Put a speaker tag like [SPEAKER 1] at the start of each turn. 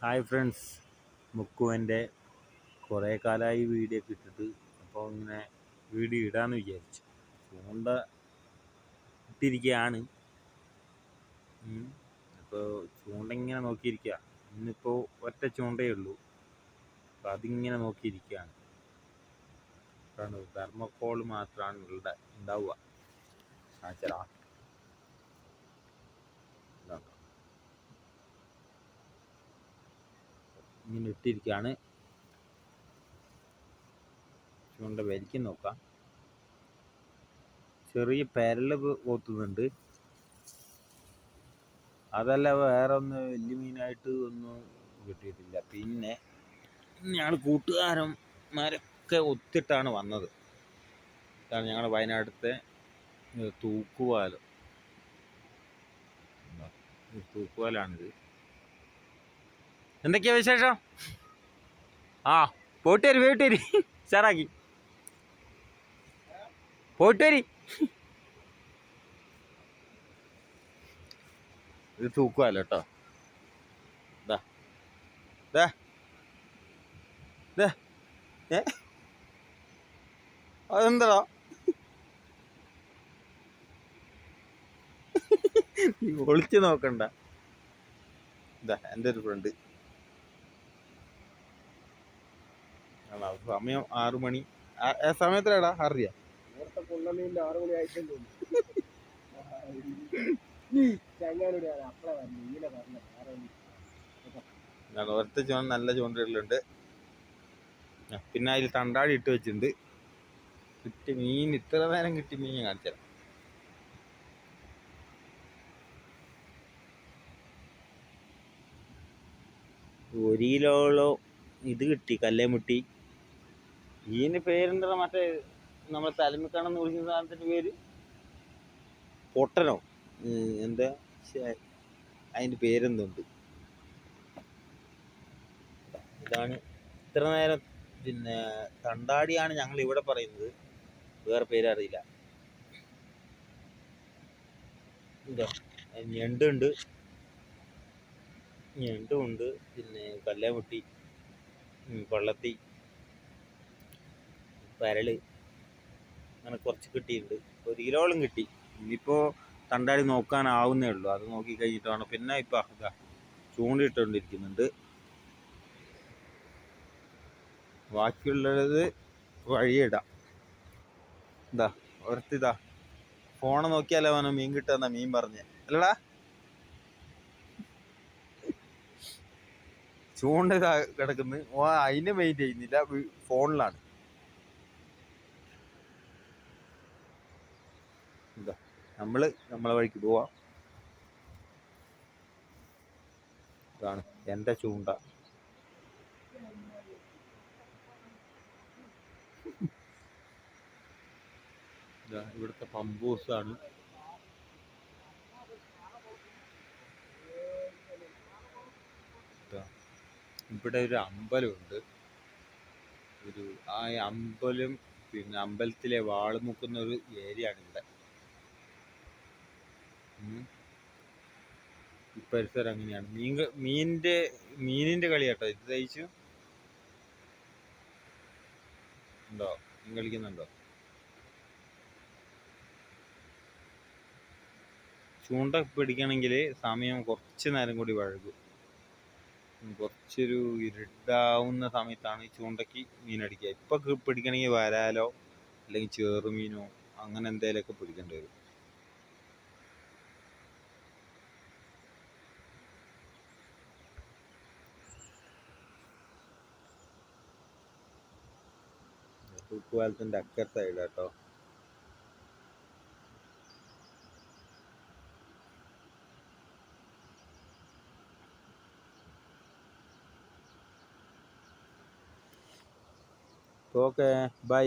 [SPEAKER 1] Hi friends, മുക്കുവൻ്റെ കുറേ കാലമായി video ഒക്കെ ഇട്ടിട്ട്. അപ്പോൾ ഇങ്ങനെ വീഡിയോ ഇടാമെന്ന് വിചാരിച്ചു. ചൂണ്ട ഇട്ടിരിക്കുകയാണ്. അപ്പോൾ ചൂണ്ട ഇങ്ങനെ നോക്കിയിരിക്കുക. ഇന്നിപ്പോൾ ഒറ്റ ചൂണ്ടയേ ഉള്ളൂ. അപ്പോൾ അതിങ്ങനെ നോക്കിയിരിക്കുകയാണ്. തെർമോക്കോൾ മാത്രമാണ് ഉണ്ടാവുക. കാണിച്ചടാ, ഇങ്ങനെ ഇട്ടിരിക്കുകയാണ്. ചൂണ്ട വലിക്കും നോക്കാം. ചെറിയ പെരല് പോത്തുന്നുണ്ട്. അതല്ല, വേറെ ഒന്ന് വലിയ മീനായിട്ട് ഒന്നും കിട്ടിയിട്ടില്ല. പിന്നെ ഞങ്ങൾ കൂട്ടുകാരന്മാരൊക്കെ ഒത്തിട്ടാണ് വന്നത്. ഇതാണ് ഞങ്ങളുടെ വയനാട്ടിലത്തെ തൂക്കുപാലം. തൂക്കുപാലാണിത്. എന്തൊക്കെയാ വിശേഷം? പോയിട്ട് വരി സാറാക്കി പോയിട്ട് വരി. ഇത് തൂക്കുപാലം കേട്ടോ. അതെന്താ ഒളിച്ചു നോക്കണ്ട. എൻ്റെ ഒരു ഫ്രണ്ട്. സമയം 6 മണി. സമയത്തിലാടാ 6:30.
[SPEAKER 2] 6 മണി ആയിട്ടുണ്ട്.
[SPEAKER 1] ഒരത്തെ ചൂണ്ട, നല്ല ചൂണ്ടകളുണ്ട്. പിന്നെ അതിൽ തണ്ടാടി ഇട്ട് വെച്ചിട്ടുണ്ട്. കിട്ടിയ മീൻ, ഇത്ര നേരം കിട്ടിയ മീൻ കാണിച്ചു തരാം. ഒരു കിലോളോ ഇത് കിട്ടി, കല്ലേമുട്ടി. ഇതിന് പേരെന്താ, മറ്റേ നമ്മളെ തലമിക്കാണെന്ന് വിളിക്കുന്ന സാധനത്തിൻ്റെ പേര് പൊട്ടനോ എന്താ, അതിൻ്റെ പേരെന്തുണ്ട്. ഇതാണ് ഇത്ര നേരം. പിന്നെ തണ്ടാടിയാണ് ഞങ്ങൾ ഇവിടെ പറയുന്നത്, വേറെ പേരറിയില്ല. എന്താ, ഞണ്ടുണ്ട്, പിന്നെ കല്ലേമുട്ടി, പള്ളത്തി, പരല്, അങ്ങനെ കുറച്ച് കിട്ടിയിട്ടുണ്ട്. 1 കിലോളം കിട്ടി. ഇനിയിപ്പോൾ തണ്ടാടി നോക്കാനാവുന്നേ ഉള്ളൂ. അത് നോക്കി കഴിഞ്ഞിട്ടാണ്. പിന്നെ ഇപ്പം ചൂണ്ടിട്ടുകൊണ്ടിരിക്കുന്നുണ്ട്. ബാക്കിയുള്ളത് വഴിയിടാം. ഒരത്തിതാ ഫോണ് നോക്കിയാലോ അവനെ മീൻ കിട്ടുന്ന മീൻ പറഞ്ഞ അല്ലടാ. ചൂണ്ട കിടക്കുന്നു. അതിനെ മെയിൻ ചെയ്യുന്നില്ല, ഫോണിലാണ്. നമ്മളെ വഴിക്ക് പോവാം. ഇതാണ് എൻ്റെ ചൂണ്ട. ഇവിടുത്തെ പമ്പൂസാണ്. ഇവിടെ ഒരു അമ്പലമുണ്ട്. ആ അമ്പലം, പിന്നെ അമ്പലത്തിലെ വാള് മുക്കുന്ന ഒരു ഏരിയ ആണ് ഇവിടെ. ഈ പരിസരം അങ്ങനെയാണ്. മീനിന്റെ കളി കേട്ടോ. ഇത് തയ്ച്ചു ഉണ്ടോ? മീൻ കളിക്കുന്നുണ്ടോ? ചൂണ്ട പിടിക്കണമെങ്കിൽ സമയം കുറച്ച് നേരം കൂടി വഴുകും. കുറച്ചൊരു ഇരുട്ടാവുന്ന സമയത്താണ് ഈ ചൂണ്ടയ്ക്ക് മീനടിക്കുക. ഇപ്പം പിടിക്കണമെങ്കിൽ വരാലോ അല്ലെങ്കിൽ ചെറുമീനോ അങ്ങനെ എന്തെങ്കിലുമൊക്കെ പിടിക്കേണ്ടി വരും. തൂക്കുപാലത്തിൻ്റെ അക്കരെ സൈഡ് കേട്ടോ. Okay, by.